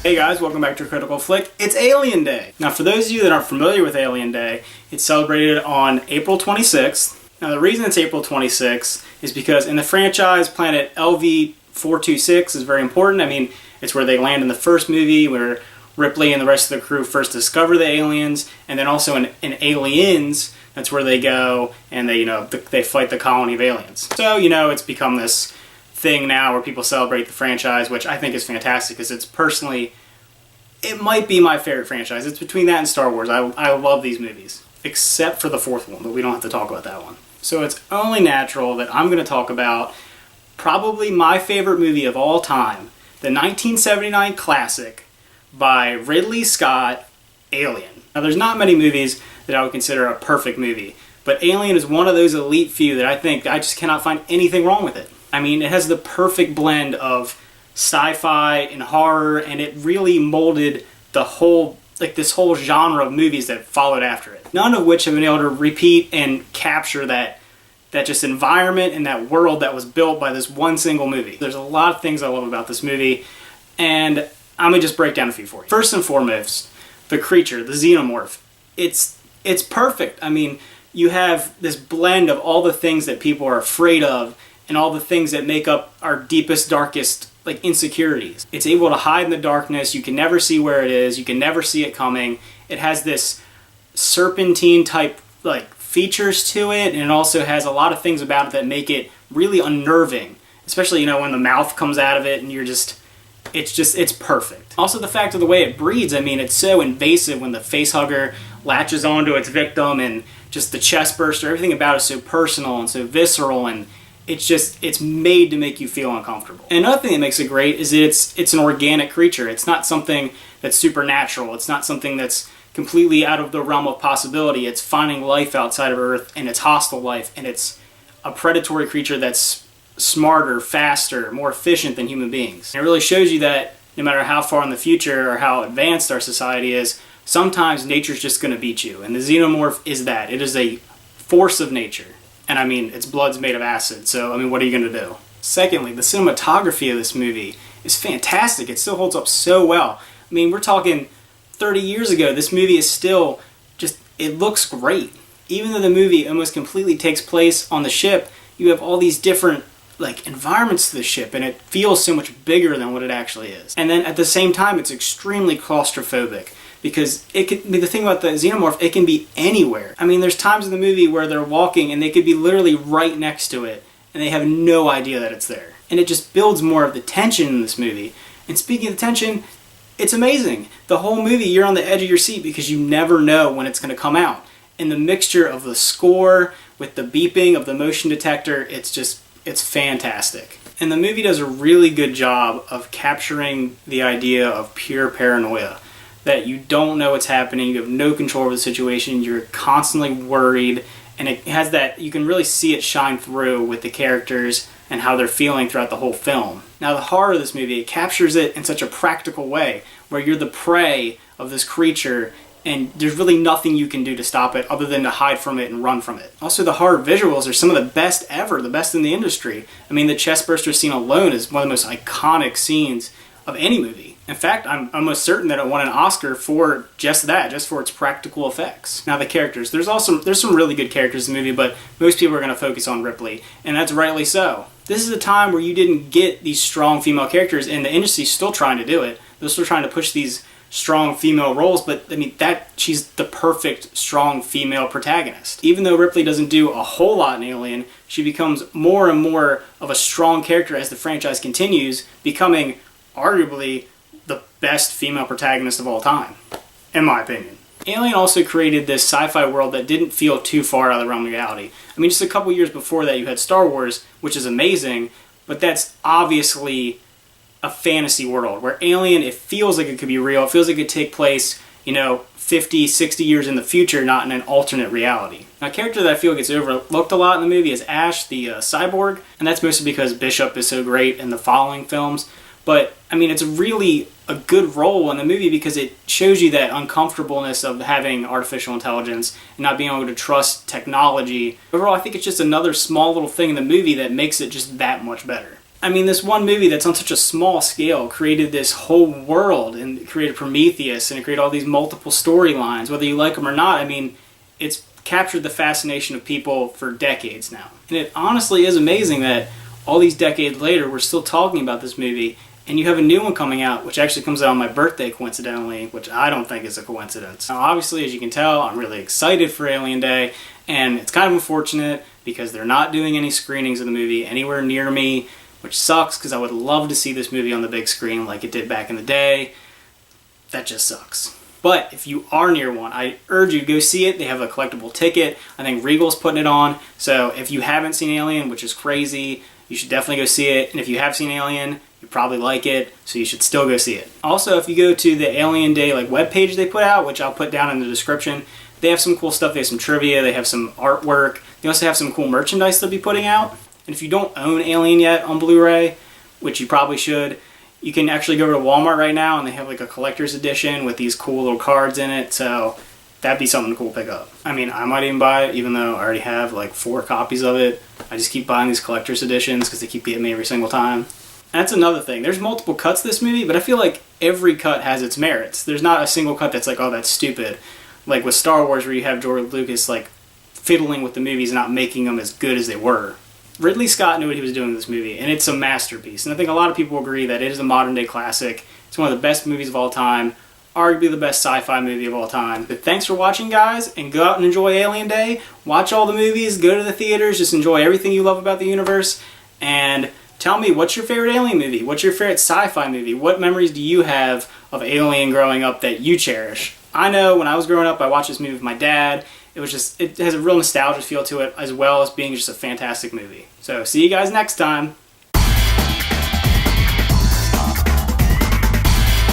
Hey guys, welcome back to Critical Flick. It's Alien Day. Now for those of you that aren't familiar with Alien Day, it's celebrated on April 26th. Now the reason it's April 26th is because in the franchise, planet LV-426 is very important. I mean, it's where they land in the first movie, where Ripley and the rest of the crew first discover the aliens, and then also in Aliens, that's where they go and they fight the colony of aliens. So, it's become this thing now where people celebrate the franchise, which I think is fantastic because it's personally, it might be my favorite franchise. It's between that and Star Wars. I love these movies, except for the fourth one, but we don't have to talk about that one. So it's only natural that I'm going to talk about probably my favorite movie of all time, the 1979 classic by Ridley Scott, Alien. Now there's not many movies that I would consider a perfect movie, but Alien is one of those elite few that I think I just cannot find anything wrong with it. I mean, it has the perfect blend of sci-fi and horror, and it really molded the whole, this whole genre of movies that followed after it. None of which have been able to repeat and capture that just environment and that world that was built by this one single movie. There's a lot of things I love about this movie, and I'm gonna just break down a few for you. First and foremost, the creature, the xenomorph. It's perfect. I mean, you have this blend of all the things that people are afraid of and all the things that make up our deepest, darkest, insecurities. It's able to hide in the darkness. You can never see where it is. You can never see it coming. It has this serpentine type, features to it, and it also has a lot of things about it that make it really unnerving. Especially, when the mouth comes out of it and it's perfect. Also the fact of the way it breathes, I mean, it's so invasive when the facehugger latches onto its victim, and just the chest burster, everything about it is so personal and so visceral, and it's made to make you feel uncomfortable. And another thing that makes it great is that it's an organic creature. It's not something that's supernatural. It's not something that's completely out of the realm of possibility. It's finding life outside of Earth, and it's hostile life, and it's a predatory creature that's smarter, faster, more efficient than human beings. And it really shows you that no matter how far in the future or how advanced our society is, sometimes nature's just going to beat you. And the xenomorph is that. It is a force of nature. And I mean, its blood's made of acid, so I mean, what are you going to do? Secondly, the cinematography of this movie is fantastic. It still holds up so well. I mean, we're talking 30 years ago, this movie is still it looks great. Even though the movie almost completely takes place on the ship, you have all these different environments to the ship, and it feels so much bigger than what it actually is. And then at the same time, it's extremely claustrophobic. Because the thing about the xenomorph, it can be anywhere. I mean, there's times in the movie where they're walking and they could be literally right next to it, and they have no idea that it's there. And it just builds more of the tension in this movie. And speaking of the tension, it's amazing. The whole movie, you're on the edge of your seat because you never know when it's going to come out. And the mixture of the score with the beeping of the motion detector, it's fantastic. And the movie does a really good job of capturing the idea of pure paranoia. That you don't know what's happening, you have no control over the situation, you're constantly worried, and it has that, you can really see it shine through with the characters and how they're feeling throughout the whole film. Now the horror of this movie, it captures it in such a practical way, where you're the prey of this creature, and there's really nothing you can do to stop it other than to hide from it and run from it. Also, the horror visuals are some of the best ever, the best in the industry. I mean, the chestburster scene alone is one of the most iconic scenes of any movie. In fact, I'm almost certain that it won an Oscar for just that, just for its practical effects. Now the characters, there's some really good characters in the movie, but most people are going to focus on Ripley, and that's rightly so. This is a time where you didn't get these strong female characters, and the industry's still trying to do it. They're still trying to push these strong female roles, but I mean, she's the perfect strong female protagonist. Even though Ripley doesn't do a whole lot in Alien, she becomes more and more of a strong character as the franchise continues, becoming arguably the best female protagonist of all time, in my opinion. Alien also created this sci-fi world that didn't feel too far out of the realm of reality. I mean, just a couple years before that you had Star Wars, which is amazing, but that's obviously a fantasy world, where Alien, it feels like it could be real, it feels like it could take place, 50, 60 years in the future, not in an alternate reality. Now, a character that I feel gets overlooked a lot in the movie is Ash, the cyborg, and that's mostly because Bishop is so great in the following films. But, I mean, it's really a good role in the movie because it shows you that uncomfortableness of having artificial intelligence and not being able to trust technology. Overall, I think it's just another small little thing in the movie that makes it just that much better. I mean, this one movie that's on such a small scale created this whole world, and it created Prometheus, and it created all these multiple storylines, whether you like them or not. I mean, it's captured the fascination of people for decades now. And it honestly is amazing that all these decades later, we're still talking about this movie, and you have a new one coming out, which actually comes out on my birthday, coincidentally, which I don't think is a coincidence. Now, obviously, as you can tell, I'm really excited for Alien Day, and it's kind of unfortunate because they're not doing any screenings of the movie anywhere near me, which sucks because I would love to see this movie on the big screen like it did back in the day. That just sucks. But if you are near one, I urge you to go see it. They have a collectible ticket. I think Regal's putting it on. So if you haven't seen Alien, which is crazy, you should definitely go see it. And if you have seen Alien, you probably like it, so you should still go see it. Also, if you go to the Alien Day webpage they put out, which I'll put down in the description, they have some cool stuff. They have some trivia. They have some artwork. They also have some cool merchandise they'll be putting out. And if you don't own Alien yet on Blu-ray, which you probably should, you can actually go to Walmart right now and they have like a collector's edition with these cool little cards in it, so that'd be something cool to pick up. I mean, I might even buy it, even though I already have like 4 copies of it. I just keep buying these collector's editions because they keep getting me every single time. And that's another thing. There's multiple cuts to this movie, but I feel like every cut has its merits. There's not a single cut that's like, oh, that's stupid. Like with Star Wars, where you have George Lucas like fiddling with the movies and not making them as good as they were. Ridley Scott knew what he was doing in this movie, and it's a masterpiece. And I think a lot of people agree that it is a modern-day classic. It's one of the best movies of all time, arguably the best sci-fi movie of all time. But thanks for watching, guys, and go out and enjoy Alien Day. Watch all the movies, go to the theaters, just enjoy everything you love about the universe, and tell me, what's your favorite Alien movie? What's your favorite sci-fi movie? What memories do you have of Alien growing up that you cherish? I know when I was growing up, I watched this movie with my dad. It has a real nostalgia feel to it, as well as being just a fantastic movie. So see you guys next time.